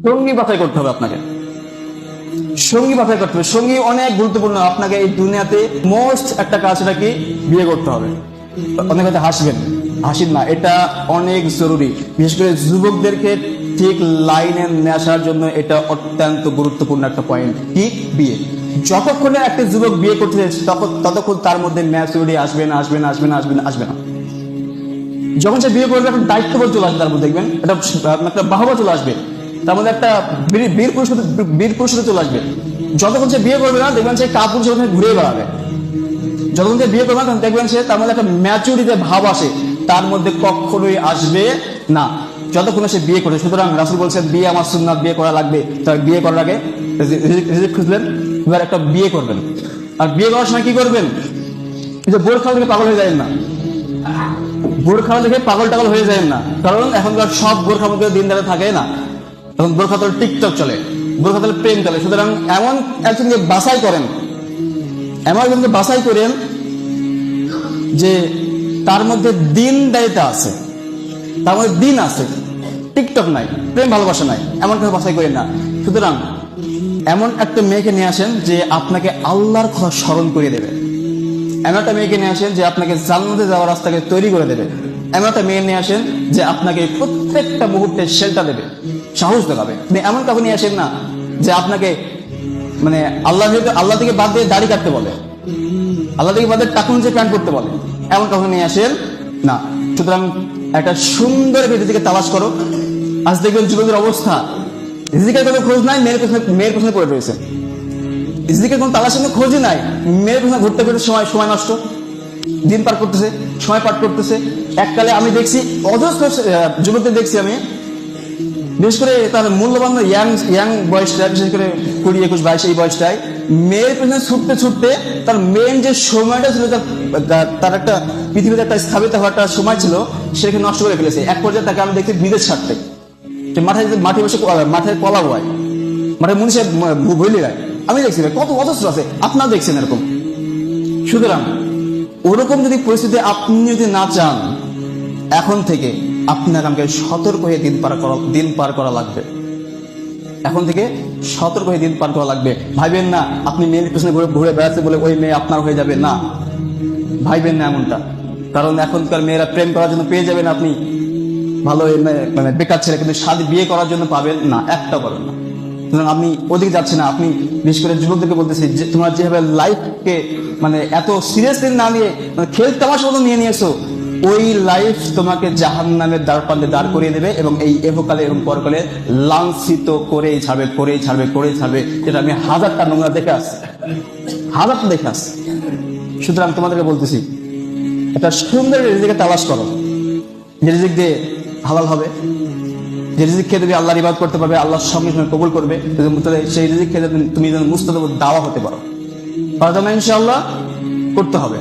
সঙ্গী বাছাই করতে হবে আপনাকে, সঙ্গী বাছাই করতে হবে। সঙ্গী অনেক গুরুত্বপূর্ণ। আপনাকে এই দুনিয়াতে মোস্ট একটা কাজ, সেটা কি? বিয়ে করতে হবে। অনেক হয়তো হাসবেন, হাসির না, এটা অনেক জরুরি। বিশেষ করে যুবকদেরকে ঠিক লাইনে নিয়ে আসার জন্য এটা অত্যন্ত গুরুত্বপূর্ণ একটা পয়েন্ট। কি? বিয়ে। যতক্ষণে একটা যুবক বিয়ে করতে যাচ্ছে ততক্ষণ তার মধ্যে ম্যাচুরিটি আসবে না, আসবে না, আসবে না, আসবে না, আসবে না। যখন সে বিয়ে করবে, একটা দায়িত্ববোধ চলে আসবে তার মধ্যে, দেখবেন একটা বাহবা চলে আসবে, তার মধ্যে একটা বীর পুরুষত্ব চলে আসবে। যতক্ষণ সে বিয়ে করবে না, দেখবেন সে কাপুরুষ ওখানে ঘুরে বেড়াবে। যতক্ষণ সে বিয়ে করবে না, দেখবেন সে তার মধ্যে একটা ম্যাচুরিটি ভাব আসে, তার মধ্যে কখনোই আসবে না যতক্ষণ সে বিয়ে করে। সুতরাং রাসূল বলছেন, বিয়ে আমার সুন্নাত, বিয়ে করা লাগবে। তাই বিয়ে করার আগে রিজিক খুঁজলেন, এবার একটা বিয়ে করবেন। আর বিয়ে করার সময় কি করবেন? যে বোর খাওয়া থেকে পাগল হয়ে যায় না, বোর খাওয়া দেখে পাগল টাগল হয়ে যায় না। কারণ এখনকার সব বোরখার মধ্যে দিন দাঁড়িয়ে থাকে না, এখন বোরখা তো টিকটক চলে, বোরখা তো প্রেম চলে। সুতরাং এমন একজনকে বাছাই করেন, এমন একজনকে বাছাই করেন যে তার মধ্যে দিন দায়িত্ব আছে, তার মধ্যে দিন আছে, টিকটক নাই, প্রেম ভালোবাসা নাই, এমন কেউ বাছাই করেন না। সুতরাং এমন একটা মেয়েকে নিয়ে আসেন যে আপনাকে আল্লাহর কথা স্মরণ করিয়ে দেবে। এমন একটা মেয়েকে নিয়ে আসেন যে আপনাকে জান্নাতে যাওয়ার রাস্তাকে তৈরি করে দেবে। এমন একটা মেয়ে নিয়ে আসেন যে আপনাকে প্রত্যেকটা মুহূর্তে শেল্টার দেবে, সাহস দেখাবে। এমন কাউকে নিয়ে আসেন না যে আপনাকে মানে আল্লাহ থেকে বাদ দিয়ে দাড়ি কাটতে বলে, আল্লাহ থেকে বাদ দিয়ে টাকুন যে প্যান্ট করতে বলে, এমন কাউকে নিয়ে আসেন না। সুতরাং একটা সুন্দর রিজিকে তালাশ করো। আজ দেখবেন যুবকদের অবস্থা, রিজিকের কোনো খোঁজ নাই, মেয়ের পেছনে পড়ে রয়েছে। রিজিকের কোনো তালাশের কোনো খোঁজই নাই, মেয়ের পেছনে ঘুরতে ঘুরতে সময় নষ্ট, দিন পার করতেছে, সময় পার করতেছে। এককালে আমি দেখছি অজস্র যুবকদের দেখছি আমি, বিশেষ করে তার মূল্যবান ইয়াং বয়সটা, বিশেষ করে 20, 21, 22 এই বয়সটায় মেয়ের পেছনে ছুটতে ছুটতে তার মেন যে সময়টা ছিল, তার একটা পৃথিবীতে একটা স্থাপিত হওয়ার একটা সময় ছিল, সেখানে নষ্ট করে ফেলেছে। এক পর্যায়ে তাকে আমি দেখছি বিদেশ ছাড়তে, মাঠে বসে মাঠের কলা বয়, মাঠে মনীষে বইলি রায়, আমি দেখছি কত অজস্র আছে, আপনারা দেখছেন এরকম। সুতরাং ওরকম যদি পরিস্থিতি আপনি যদি না চান, এখন থেকে আপনার আমাকে সতর্ক হয়ে দিন পার করা লাগবে। এখন থেকে সতর্ক হয়ে দিন পার করা লাগবে। ভাইবেন না আপনি মেয়ের পিছনে ঘুরে বেড়াচ্ছে বলে ওই মেয়ে আপনার হয়ে যাবে, না, ভাইবেন না এমনটা। কারণ এখনকার মেয়েরা প্রেম করার জন্য পেয়ে যাবেন আপনি ভালো মানে বেকার ছেলে, কিন্তু বিয়ে করার জন্য পাবেন না, একটা পাবেন না। সুতরাং আপনি ওদিকে যাচ্ছে না। আপনি বিশেষ করে যুবকদেরকে বলতেছি যে তোমরা যেভাবে লাইফকে মানে এত সিরিয়াসলি না নিয়ে খেল তামাশার মতো নিয়ে নিয়েছো, ওই লাইফ তোমাকে জাহান্নামের দ্বারপ্রান্তে দাঁড় করিয়ে দেবে এবং এই এহকালে এবং পরকালে লাঞ্ছিত করেই ছাড়বে। যেটা আমি হাজারটা নোংরা দেখে আসছি। সুতরাং তোমাদেরকে বলতেছি, একটা সুন্দর রিজিকে তালাশ করো, যে রিজিক দিয়ে হালাল হবে, যে রিজিক খেয়ে তুমি আল্লাহর ইবাদত করতে পারবে, আল্লাহর সঙ্গে সঙ্গে কবুল করবে। সেই রিজিক খেয়ে তুমি যেন মুস্তাজাব দাওয়া হতে পারো, তার জন্য ইনশাআল্লাহ করতে হবে।